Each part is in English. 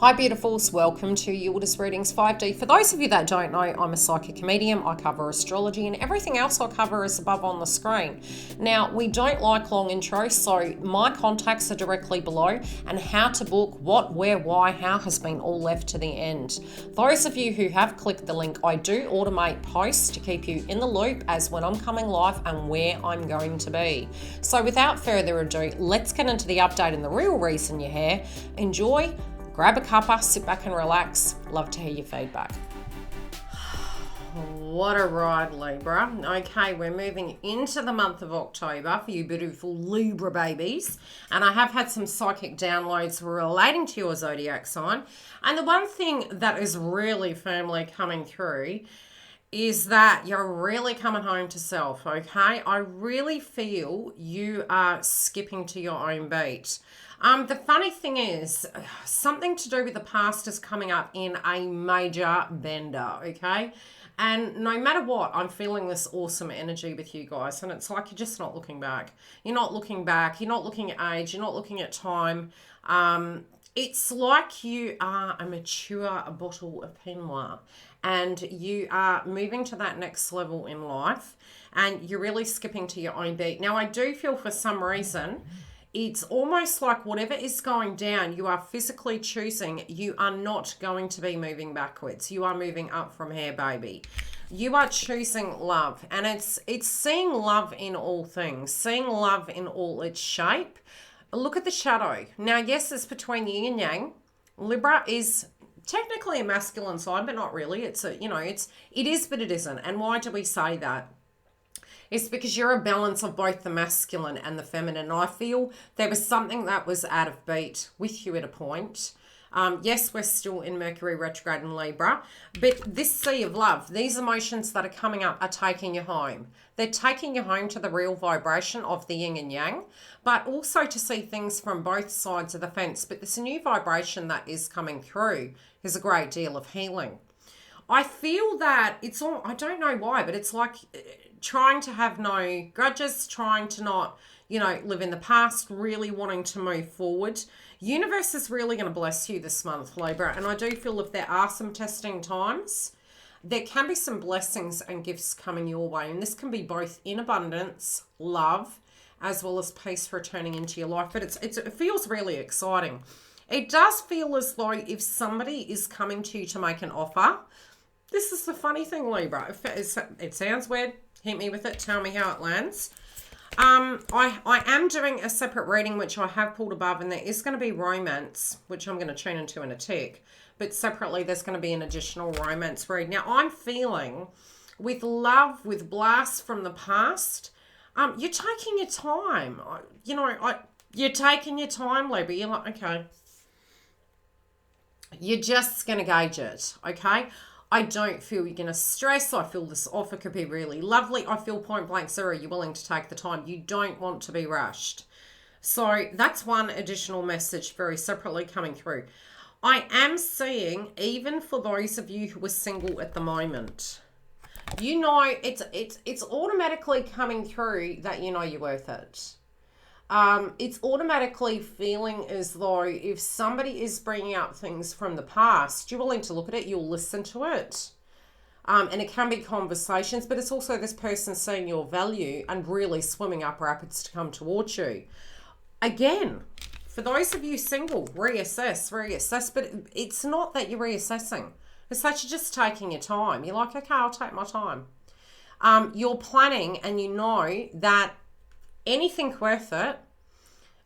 Hi beautifuls, welcome to YILDIZ Readings 5D. For those of you that don't know, I'm a psychic medium. I cover astrology and everything else I cover is above on the screen. Now, we don't like long intros, so my contacts are directly below, and how to book, what, where, why, how has been all left to the end. Those of you who have clicked the link, I do automate posts to keep you in the loop as when I'm coming live and where I'm going to be. So without further ado, let's get into the update and the real reason you're here. Enjoy. Grab a cuppa, sit back and relax. Love to hear your feedback. What a ride, Libra. Okay, we're moving into the month of October for you beautiful Libra babies. And I have had some psychic downloads relating to your zodiac sign. And the one thing that is really firmly coming through is that you're really coming home to self, okay? I really feel you are skipping to your own beat. The funny thing is, something to do with the past is coming up in a major bender, okay? And no matter what, I'm feeling this awesome energy with you guys. And it's like you're just not looking back. You're not looking back. You're not looking at age. You're not looking at time. It's like you are a mature bottle of Pinot Noir and you are moving to that next level in life and you're really skipping to your own beat. Now, I do feel for some reason it's almost like whatever is going down, you are physically choosing. You are not going to be moving backwards. You are moving up from here, baby. You are choosing love, and it's seeing love in all things, seeing love in all its shape. Look at the shadow. Now, yes, it's between yin and yang. Libra is technically a masculine sign, but not really. It is, but it isn't. And why do we say that? It's because you're a balance of both the masculine and the feminine. I feel there was something that was out of beat with you at a point. Yes, we're still in Mercury retrograde in Libra, but this sea of love, these emotions that are coming up are taking you home. They're taking you home to the real vibration of the yin and yang, but also to see things from both sides of the fence. But this new vibration that is coming through is a great deal of healing. I feel that it's all, I don't know why, but it's like trying to have no grudges, trying to not, live in the past, really wanting to move forward. Universe is really going to bless you this month, Libra. And I do feel if there are some testing times, there can be some blessings and gifts coming your way. And this can be both in abundance, love, as well as peace returning into your life. But it feels really exciting. It does feel as though if somebody is coming to you to make an offer, this is the funny thing, Libra. It sounds weird. Hit me with it. Tell me how it lands. I am doing a separate reading, which I have pulled above, and there is going to be romance, which I'm going to tune into in a tick. But separately, there's going to be an additional romance read. Now, I'm feeling with love, with blasts from the past, you're taking your time. You're taking your time, Libra. You're like, okay. You're just going to gauge it, okay? I don't feel you're going to stress. I feel this offer could be really lovely. I feel point blank zero. You're willing to take the time. You don't want to be rushed. So that's one additional message very separately coming through. I am seeing, even for those of you who are single at the moment, it's automatically coming through that you're worth it. It's automatically feeling as though if somebody is bringing up things from the past, you're willing to look at it, you'll listen to it. And it can be conversations, but it's also this person seeing your value and really swimming up rapids to come towards you. Again, for those of you single, reassess, but it's not that you're reassessing. It's that you're just taking your time. You're like, okay, I'll take my time. You're planning and you know that anything worth it.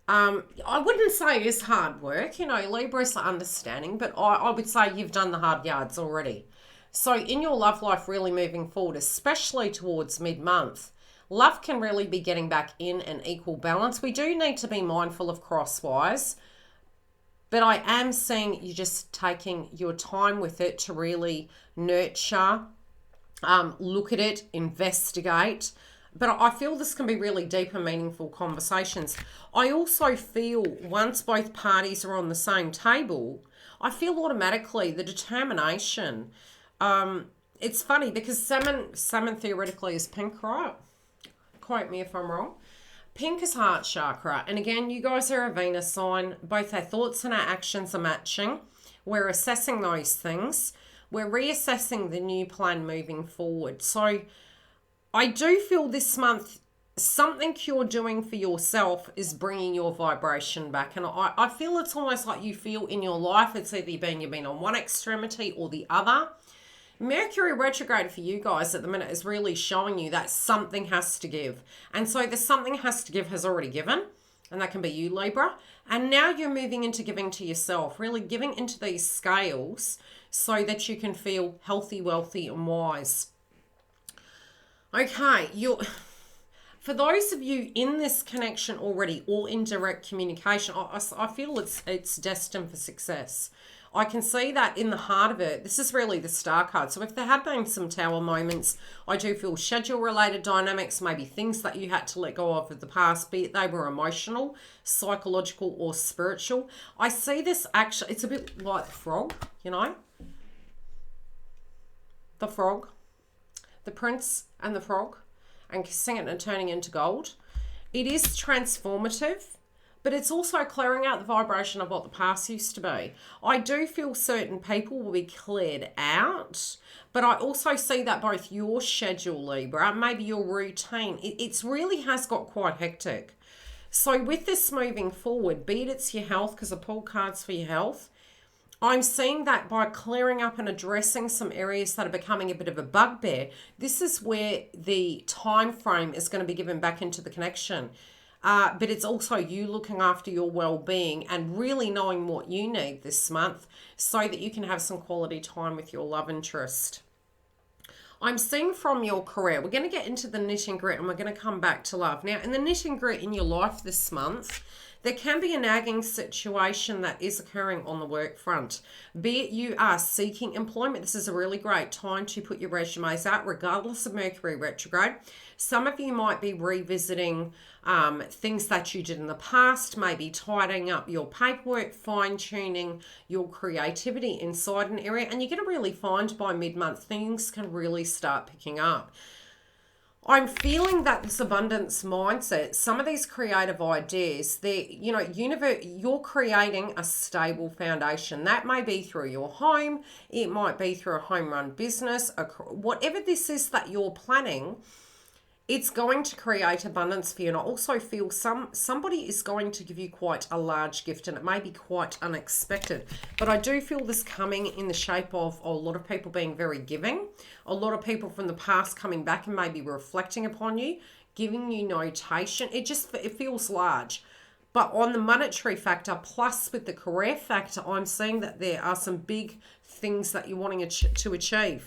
I wouldn't say it's hard work. Libra's understanding, but I would say you've done the hard yards already. So in your love life, really moving forward, especially towards mid-month, love can really be getting back in an equal balance. We do need to be mindful of crosswise, but I am seeing you just taking your time with it to really nurture, look at it, investigate. But I feel this can be really deep and meaningful conversations. I also feel once both parties are on the same table, I feel automatically the determination. It's funny because salmon theoretically is pink, right? Quote me if I'm wrong. Pink is heart chakra. And again, you guys are a Venus sign. Both our thoughts and our actions are matching. We're assessing those things. We're reassessing the new plan moving forward. So I do feel this month something you're doing for yourself is bringing your vibration back. And I feel it's almost like you feel in your life it's either you've been on one extremity or the other. Mercury retrograde for you guys at the minute is really showing you that something has to give. And so the something has to give has already given. And that can be you, Libra. And now you're moving into giving to yourself, really giving into these scales so that you can feel healthy, wealthy, and wise. Okay, for those of you in this connection already or in direct communication, I feel it's destined for success. I can see that in the heart of it. This is really the star card. So if there have been some tower moments, I do feel schedule-related dynamics, maybe things that you had to let go of the past, be it they were emotional, psychological, or spiritual. I see this actually, it's a bit like the frog, you know? The frog. The prince and the frog. And kissing it and turning into gold. It is transformative. But it's also clearing out the vibration of what the past used to be. I do feel certain people will be cleared out, but I also see that both your schedule, Libra, maybe your routine, it really has got quite hectic. So with this moving forward, be it's your health, because I pull cards for your health, I'm seeing that by clearing up and addressing some areas that are becoming a bit of a bugbear, this is where the time frame is going to be given back into the connection. But it's also you looking after your well-being and really knowing what you need this month so that you can have some quality time with your love interest. I'm seeing from your career, we're going to get into the nit and grit and we're going to come back to love. Now, in the nit and grit in your life this month, there can be a nagging situation that is occurring on the work front. Be it you are seeking employment, this is a really great time to put your resumes out regardless of Mercury retrograde. Some of you might be revisiting things that you did in the past, maybe tidying up your paperwork, fine-tuning your creativity inside an area, and you're going to really find by mid-month things can really start picking up. I'm feeling that this abundance mindset, some of these creative ideas, you're creating a stable foundation. That may be through your home, it might be through a home-run business, whatever this is that you're planning, it's going to create abundance for you. And I also feel somebody is going to give you quite a large gift, and it may be quite unexpected. But I do feel this coming in the shape of a lot of people being very giving, a lot of people from the past coming back and maybe reflecting upon you, giving you notation. It feels large. But on the monetary factor, plus with the career factor, I'm seeing that there are some big things that you're wanting to achieve.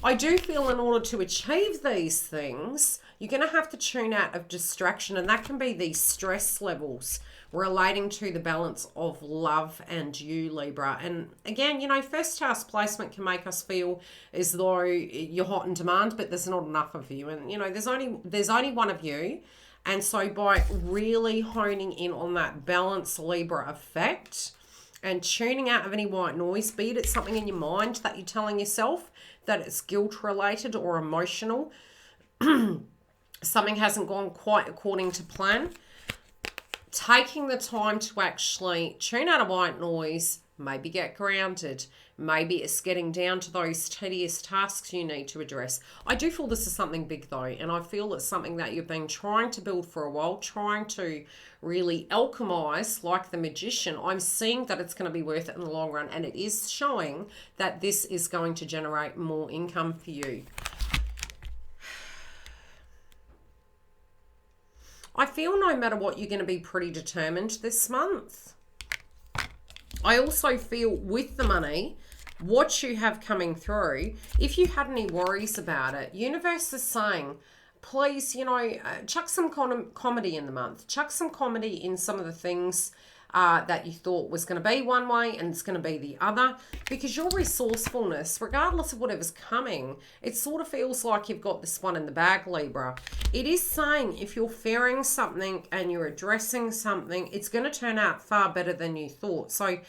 I do feel in order to achieve these things, you're going to have to tune out of distraction, and that can be these stress levels relating to the balance of love and you, Libra. And again, first house placement can make us feel as though you're hot in demand, but there's not enough of you. And, there's only one of you. And so by really honing in on that balance Libra effect and tuning out of any white noise, be it something in your mind that you're telling yourself that it's guilt related or emotional, something hasn't gone quite according to plan, taking the time to actually tune out of white noise, maybe get grounded, maybe it's getting down to those tedious tasks you need to address. I do feel this is something big though, and I feel it's something that you've been trying to build for a while, trying to really alchemize like the magician. I'm seeing that it's going to be worth it in the long run, and it is showing that this is going to generate more income for you. I feel no matter what, you're going to be pretty determined this month. I also feel with the money, what you have coming through, if you had any worries about it, universe is saying, please, chuck some comedy in the month. Chuck some comedy in some of the things that you thought was going to be one way and it's going to be the other, because your resourcefulness, regardless of whatever's coming, it sort of feels like you've got this one in the bag, Libra. It is saying if you're fearing something and you're addressing something, it's going to turn out far better than you thought. So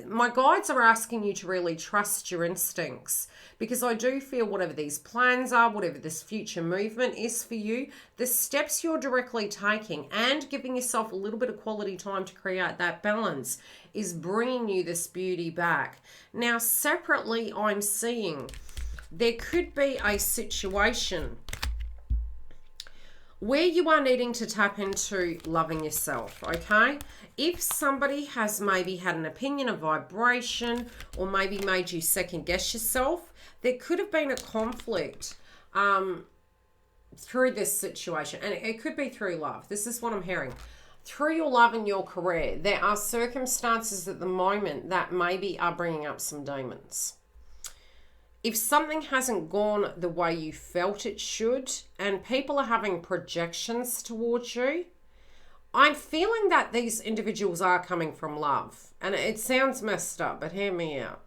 My guides are asking you to really trust your instincts, because I do feel whatever these plans are, whatever this future movement is for you, the steps you're directly taking and giving yourself a little bit of quality time to create that balance is bringing you this beauty back. Now, separately, I'm seeing there could be a situation where you are needing to tap into loving yourself, okay? If somebody has maybe had an opinion, a vibration, or maybe made you second guess yourself, there could have been a conflict through this situation. And it could be through love. This is what I'm hearing. Through your love and your career, there are circumstances at the moment that maybe are bringing up some demons. If something hasn't gone the way you felt it should, and people are having projections towards you, I'm feeling that these individuals are coming from love. And it sounds messed up, but hear me out.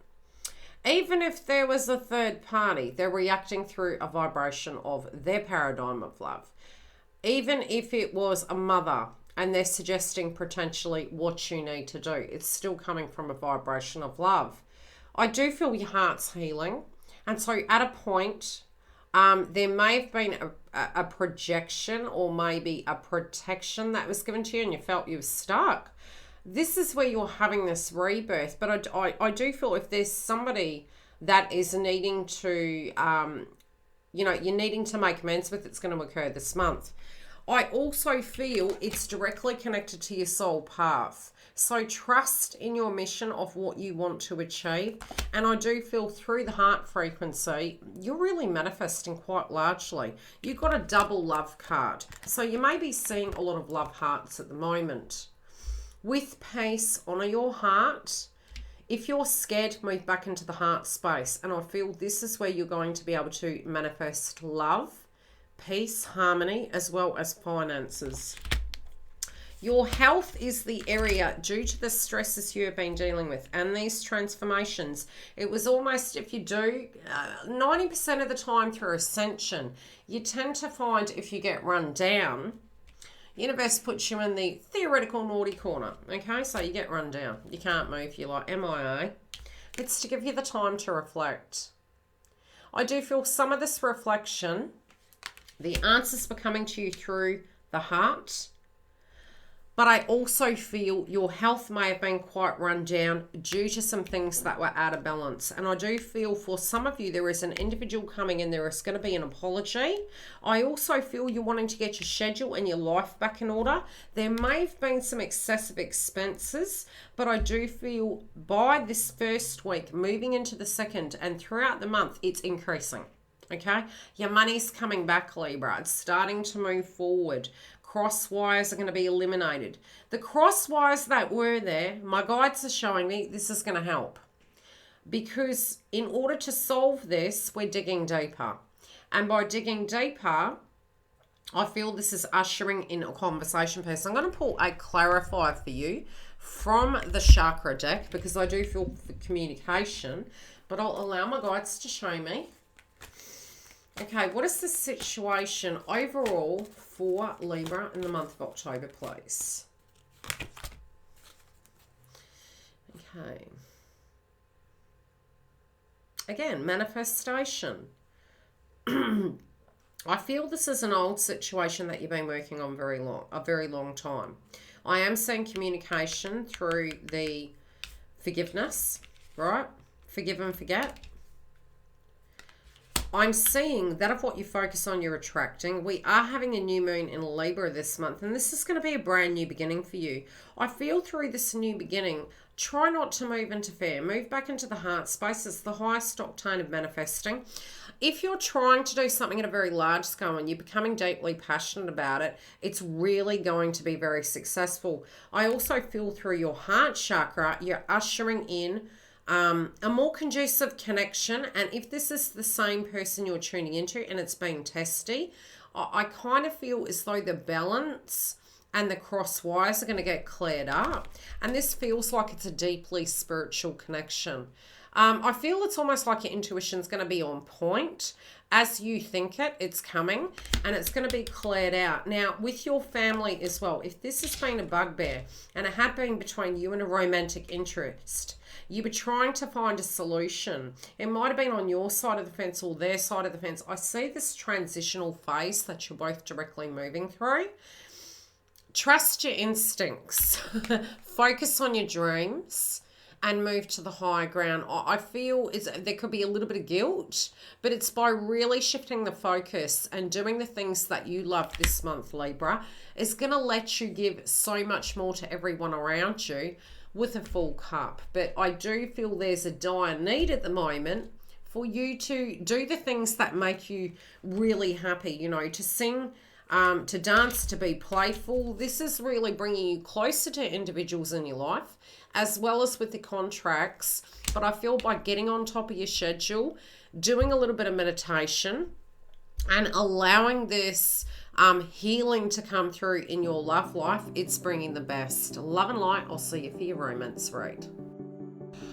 Even if there was a third party, they're reacting through a vibration of their paradigm of love. Even if it was a mother and they're suggesting potentially what you need to do, it's still coming from a vibration of love. I do feel your heart's healing. And so at a point, there may have been a projection or maybe a protection that was given to you and you felt you were stuck. This is where you're having this rebirth. But I do feel if there's somebody that is needing to, you're needing to make amends with, it's going to occur this month. I also feel it's directly connected to your soul path. So trust in your mission of what you want to achieve. And I do feel through the heart frequency, you're really manifesting quite largely. You've got a double love card. So you may be seeing a lot of love hearts at the moment. With peace, honor your heart. If you're scared, move back into the heart space. And I feel this is where you're going to be able to manifest love, peace, harmony, as well as finances. Your health is the area due to the stresses you have been dealing with and these transformations. It was almost, if you do, 90% of the time through ascension, you tend to find if you get run down, universe puts you in the theoretical naughty corner. Okay, so you get run down. You can't move. You're like MIA. It's to give you the time to reflect. I do feel some of this reflection, the answers were coming to you through the heart. But I also feel your health may have been quite run down due to some things that were out of balance. And I do feel for some of you, there is an individual coming in, there is going to be an apology. I also feel you're wanting to get your schedule and your life back in order. There may have been some excessive expenses, but I do feel by this first week, moving into the second and throughout the month, it's increasing. Okay? Your money's coming back, Libra. It's starting to move forward. Cross wires are going to be eliminated. The cross wires that were there, my guides are showing me this is going to help. Because in order to solve this, we're digging deeper. And by digging deeper, I feel this is ushering in a conversation piece. I'm going to pull a clarifier for you from the chakra deck because I do feel for communication. But I'll allow my guides to show me. Okay, what is the situation overall for Libra in the month of October, please? Okay. Again, manifestation. I feel this is an old situation that you've been working on a very long time. I am seeing communication through the forgiveness, right? Forgive and forget. I'm seeing that of what you focus on, you're attracting. We are having a new moon in Libra this month, and this is going to be a brand new beginning for you. I feel through this new beginning, try not to move into fear. Move back into the heart space. It's the highest octane of manifesting. If you're trying to do something at a very large scale and you're becoming deeply passionate about it, it's really going to be very successful. I also feel through your heart chakra, you're ushering in a more conducive connection. And if this is the same person you're tuning into and it's being testy, I kind of feel as though the balance and the cross wires are going to get cleared up. And this feels like it's a deeply spiritual connection. I feel it's almost like your intuition's going to be on point. As you think it's coming, and it's going to be cleared out. Now, with your family as well, if this has been a bugbear and it had been between you and a romantic interest, you were trying to find a solution. It might have been on your side of the fence or their side of the fence. I see this transitional phase that you're both directly moving through. Trust your instincts. Focus on your dreams and move to the higher ground. I feel there could be a little bit of guilt, but it's by really shifting the focus and doing the things that you love this month, Libra, is going to let you give so much more to everyone around you with a full cup. But I do feel there's a dire need at the moment for you to do the things that make you really happy, you know, to sing, to dance, to be playful. This is really bringing you closer to individuals in your life, as well as with the contracts. But I feel by getting on top of your schedule, doing a little bit of meditation, and allowing this healing to come through in your love life, it's bringing the best. Love and light. I'll see you for your romance read.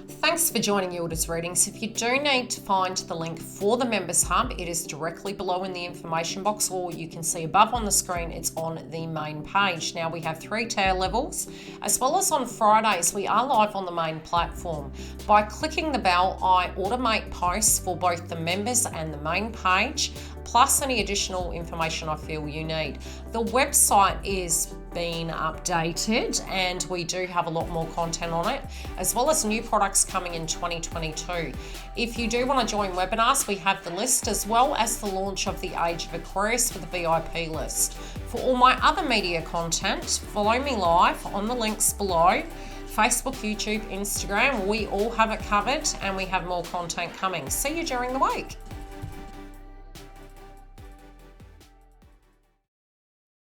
Thanks for joining YILDIZ Readings. If you do need to find the link for the Members Hub, it is directly below in the information box, or you can see above on the screen, it's on the main page. Now, we have 3 tier levels, as well as on Fridays, we are live on the main platform. By clicking the bell, I automate posts for both the members and the main page, plus any additional information I feel you need. The website is being updated and we do have a lot more content on it, as well as new products coming in 2022. If you do want to join webinars, we have the list, as well as the launch of the Age of Aquarius for the VIP list. For all my other media content, follow me live on the links below. Facebook, YouTube, Instagram, we all have it covered, and we have more content coming. See you during the week.